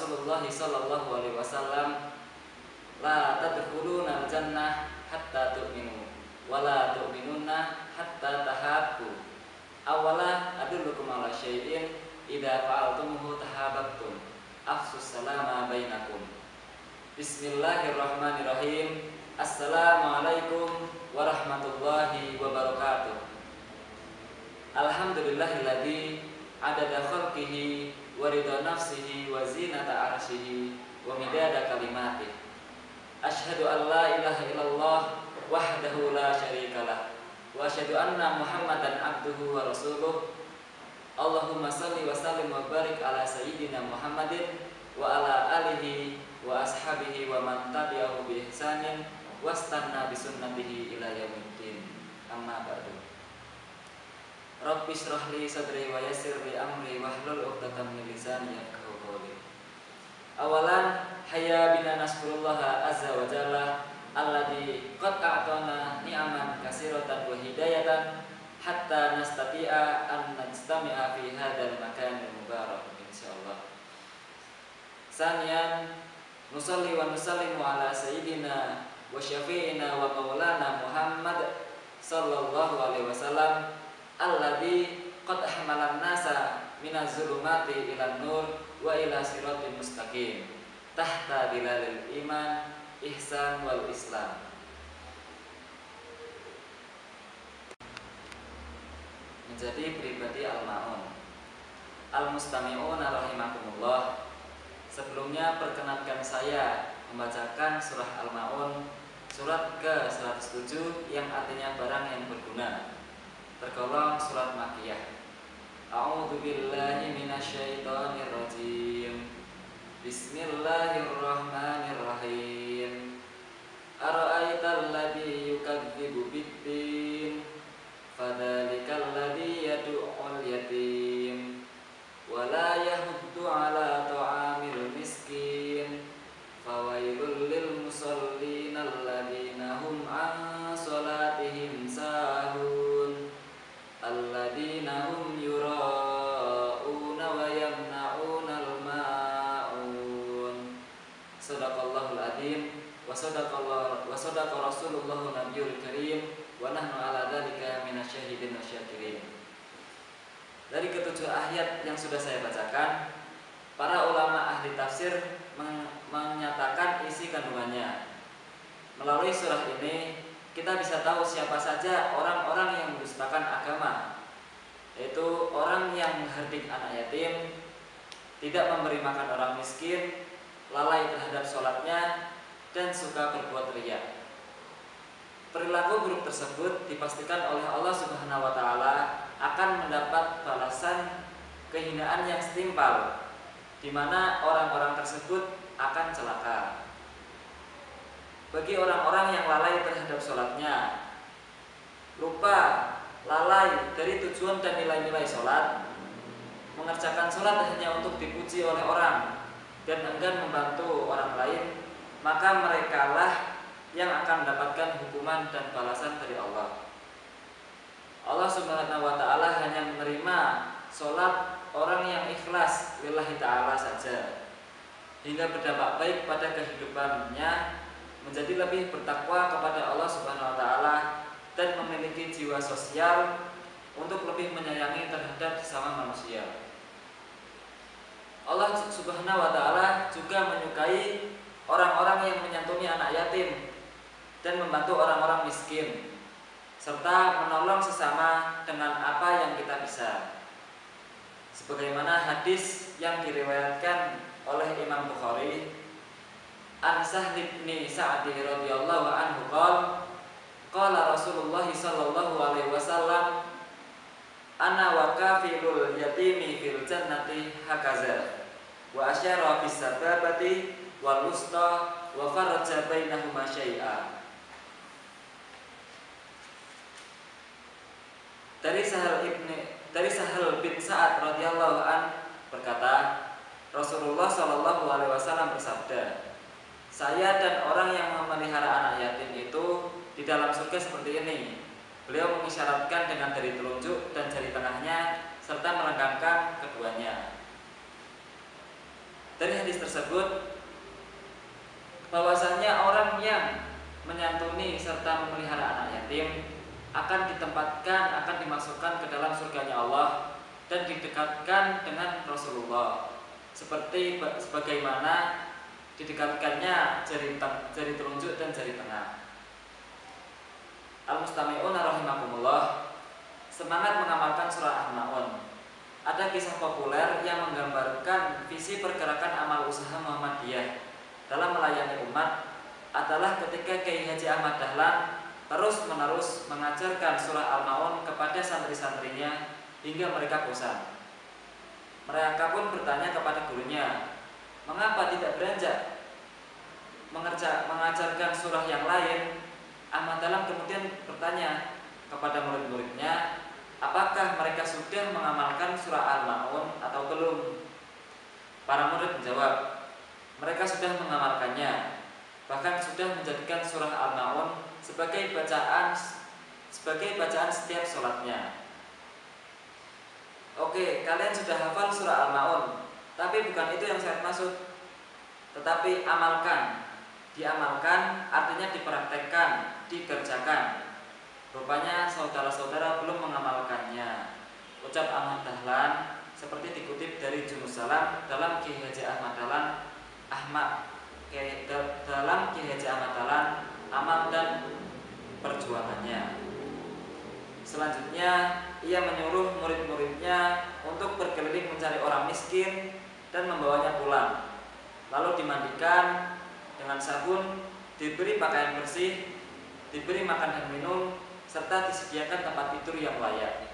Rasulullah sallallahu alaihi wasallam, la tadkhuluna al-jannah hatta tu'minu wa la tu'minunna hatta tahabbu. Awala adullukum ala syai'in idza fa'altumuhu tahabbtum. Afsus salama bainakum. Bismillahirrahmanirrahim. Assalamualaikum warahmatullahi wabarakatuh. Alhamdulillahilladzi adada khalqihi wa ridha nafsihi wa zinata arsyihi wa midada kalimatih. Asyhadu an la ilaha illallah wahdahu la syarikalah wa asyhadu anna Muhammadan abduhu wa rasuluh. Allahumma salli wa sallim wa barik ala sayyidina Muhammadin wa ala alihi wa ashabihi wa man tabi'ahu bi ihsanin wastanna bi sunnatihi ila yaumiddin. Amma ba'du. Rabbi shrah li sadri wa yassir li amri wahlul 'uqdatam min lisani yafqahu qawli. Awalan hayya bina naskurullaha azza wa jalla alladzi qad a'tana ni'aman katsiratan wa hidayatan hatta nastati'a an najtami'a fi hadzal makanil mubarak insyaallah. Saniyan nusalli wa nusallimu ala sayyidina wa syafi'ina wa maulana Muhammad sallallahu alaihi wasallam alladzi qad ahmalan nasa minaz zulumati ilan nur wa ila siratal mustaqim tahta dilalil iman ihsan wal islam. Menjadi pribadi al-ma'un. Al-mustami'un rahimakumullah. Sebelumnya perkenankan saya membacakan surah Al-Ma'un, surat ke-107 yang artinya barang yang berguna. Tergolong surat Makkiyah. A'udzu billahi minasyaitonir rajim. Bismillahirrahmanirrahim. Ara'aital ladzi yukadzibu bid-din fadzalikal ladzi yad'ul yatim wa la yahuddu 'ala ta'amil miskin fawailul lil musallin alladzina hum 'an shalatihim sahun alladzina hum yura'una wa yamna'unal ma'un. Shadaqallahul adzim wa sadaqa Rasulullahun nabiyul karim wa nahnu ala dzalika minasyahidin wasyakirin. Dari ketujuh ayat yang sudah saya bacakan, para ulama ahli tafsir menyatakan isi kandungannya. Melalui surah ini kita bisa tahu siapa saja orang-orang yang mendustakan agama, yaitu orang yang menghardik anak yatim, tidak memberi makan orang miskin, lalai terhadap sholatnya, dan suka berbuat riya. Perilaku buruk tersebut dipastikan oleh Allah Subhanahu wa taala akan mendapat balasan kehinaan yang setimpal, di mana orang-orang tersebut akan celaka. Bagi orang-orang yang lalai terhadap sholatnya, lupa, lalai dari tujuan dan nilai-nilai sholat, mengerjakan sholat hanya untuk dipuji oleh orang, dan enggan membantu orang lain, maka merekalah yang akan mendapatkan hukuman dan balasan dari Allah. Allah Subhanahu wa taala hanya menerima sholat orang yang ikhlas lillahi ta'ala saja, hingga berdampak baik pada kehidupannya, menjadi lebih bertakwa kepada Allah Subhanahu wa taala, dan memiliki jiwa sosial untuk lebih menyayangi terhadap sesama manusia. Allah Subhanahu wa taala juga menyukai orang-orang yang menyantuni anak yatim dan membantu orang-orang miskin, serta menolong sesama dengan apa yang kita bisa. Sebagaimana hadis yang diriwayatkan oleh Imam Bukhari, An Sahl bin Sa'd radhiyallahu anhu qala Rasulullah sallallahu alaihi wasallam, ana wa kafilul yatimi fil jannati hakaza wa asyara bis sababati wal wusta wa faraja bainahuma syai'a. Dari Sahal bin Sa'ad radhiyallahu an berkata, Rasulullah sallallahu alaihi wasallam bersabda, saya dan orang yang memelihara anak yatim itu di dalam surga seperti ini. Beliau mengisyaratkan dengan jari telunjuk dan jari tengahnya serta meregangkan keduanya. Dari hadis tersebut bahwasanya orang yang menyantuni serta memelihara anak yatim akan ditempatkan, akan dimasukkan ke dalam surganya Allah dan didekatkan dengan Rasulullah, sebagaimana didekatkannya jari telunjuk dan jari tengah. Al-mustami'un rahimakumullah, semangat mengamalkan surah Al-Maun. Ada kisah populer yang menggambarkan visi pergerakan amal usaha Muhammadiyah dalam melayani umat adalah ketika Kiai Haji Ahmad Dahlan terus-menerus mengajarkan surah Al-Maun kepada santri-santrinya hingga mereka bosan. Mereka pun bertanya kepada gurunya, mengapa tidak beranjak mengajarkan surah yang lain? Ahmad Dahlan kemudian bertanya kepada murid-muridnya, apakah mereka sudah mengamalkan surah Al-Maun atau belum? Para murid menjawab, mereka sudah mengamalkannya, bahkan sudah menjadikan surah Al-Maun sebagai bacaan setiap sholatnya. Oke, kalian sudah hafal surah Al-Maun, tapi bukan itu yang saya maksud. Tetapi amalkan. Diamalkan artinya dipraktekkan, dikerjakan. Rupanya saudara-saudara belum mengamalkannya. Ucap Ahmad Dahlan seperti dikutip dari Junus Salam dalam Kiai Haji Ahmad Dahlan amal dan perjuangannya. Selanjutnya ia menyuruh murid-muridnya untuk berkeliling mencari orang miskin dan membawanya pulang, lalu dimandikan dengan sabun, diberi pakaian bersih, diberi makan dan minum, serta disediakan tempat tidur yang layak.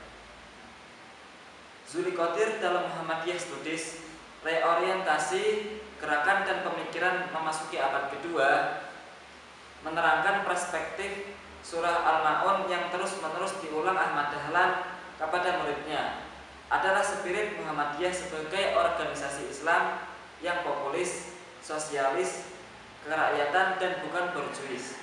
Zulikotir dalam Muhammadiyah Studies, reorientasi gerakan dan pemikiran memasuki abad kedua, menerangkan perspektif surah Al-Maun yang terus-menerus diulang Ahmad Dahlan kepada muridnya adalah spirit Muhammadiyah sebagai organisasi Islam yang populis, sosialis, kerakyatan dan bukan borjuis.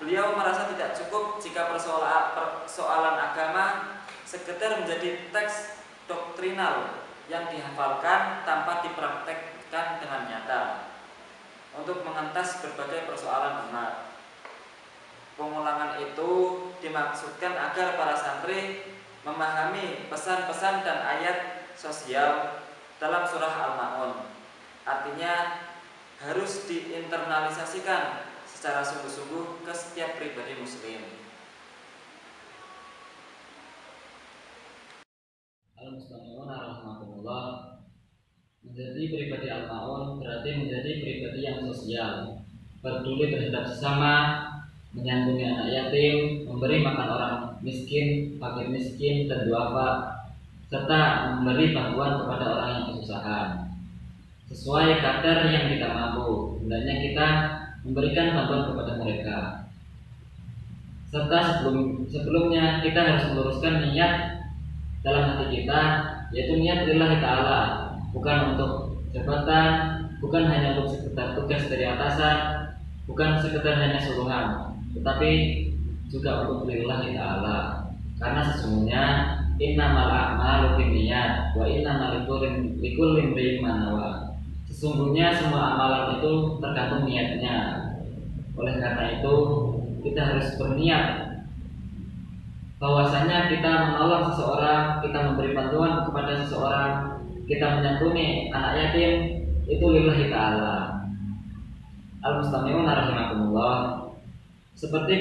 Beliau merasa tidak cukup jika persoalan agama sekedar menjadi teks doktrinal yang dihafalkan tanpa dipraktekkan dengan nyata untuk mengentas berbagai persoalan umat. Pengulangan itu dimaksudkan agar para santri memahami pesan-pesan dan ayat sosial dalam surah Al-Maun. Artinya harus diinternalisasikan secara sungguh-sungguh ke setiap pribadi muslim. Al-Mustami'un rahmatullah, menjadi pribadi Al-Maun berarti menjadi pribadi yang sosial, peduli terhadap sesama, menyantuni anak yatim, memberi makan orang miskin, fakir miskin, dan duafa, serta memberi bantuan kepada orang yang kesusahan sesuai kadar yang kita mampu. Hendaknya kita memberikan bantuan kepada mereka. Serta sebelumnya kita harus meluruskan niat dalam hati kita, yaitu niat lillahi ta'ala, bukan untuk jabatan, bukan hanya untuk sekedar tugas dari atasan, bukan sekedar hanya suruhan, tetapi juga untuk lillahi ta'ala. Karena sesungguhnya innamal a'malu binniyat wa innamal likulli imrin ma nawa. Sesungguhnya semua amalan itu tergantung niatnya. Oleh karena itu kita harus berniat bahwasanya kita menolong seseorang, kita memberi bantuan kepada seseorang, kita menyantuni anak yatim itu lillahi ta'ala. Al-Mustami'un rahimakumullah, seperti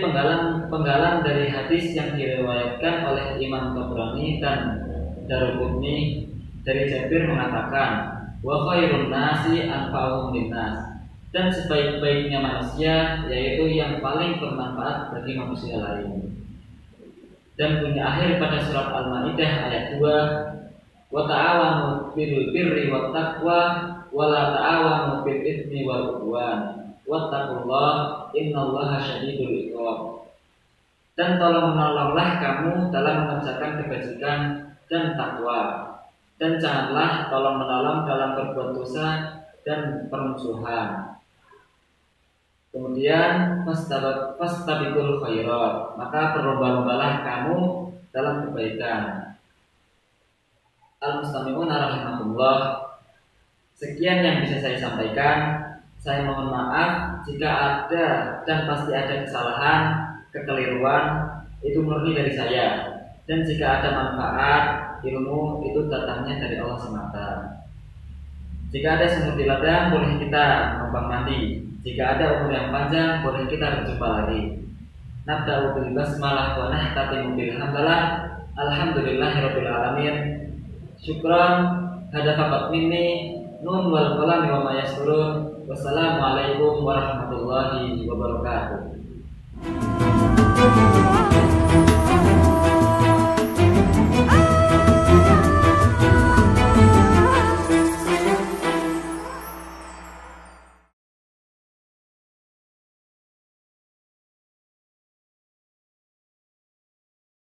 penggalan dari hadis yang diriwayatkan oleh Imam Tabrani dan Daruqutni dari Jabir mengatakan, wa khairun nasi anfa'uhum linnas, dan sebaik-baiknya manusia yaitu yang paling bermanfaat bagi manusia lain. Dan punya akhir pada surat Al-Maidah ayat 2, wa ta'awanu bil birri wat taqwa wa la ta'awanu bil itsmi wal udwan wattaqullaha innallaha syadidul iqab. Dan tolong-menolonglah kamu dalam mengerjakan kebajikan dan takwa, dan janganlah tolong-menolong dalam berbuat dosa dan permusuhan. Kemudian fastabiqul khairat, maka berlomba-lombalah kamu dalam kebaikan. Al-Mustami'un rahimahullah, Sekian yang bisa saya sampaikan. Saya mohon maaf jika ada dan pasti ada kesalahan, kekeliruan, itu murni dari saya. Dan jika ada manfaat, ilmu itu datangnya dari Allah semata. Jika ada sumur di ladang, boleh kita numpang mandi. Jika ada umur yang panjang, boleh kita berjumpa lagi. Nabda'u bil basmalah wa nahtatimu bil hamdalah. Alhamdulillahirabbil alamin. Syukran hada faqat minni. Nun wal qalami wa ma yasturun. Wassalamualaikum warahmatullahi wabarakatuh.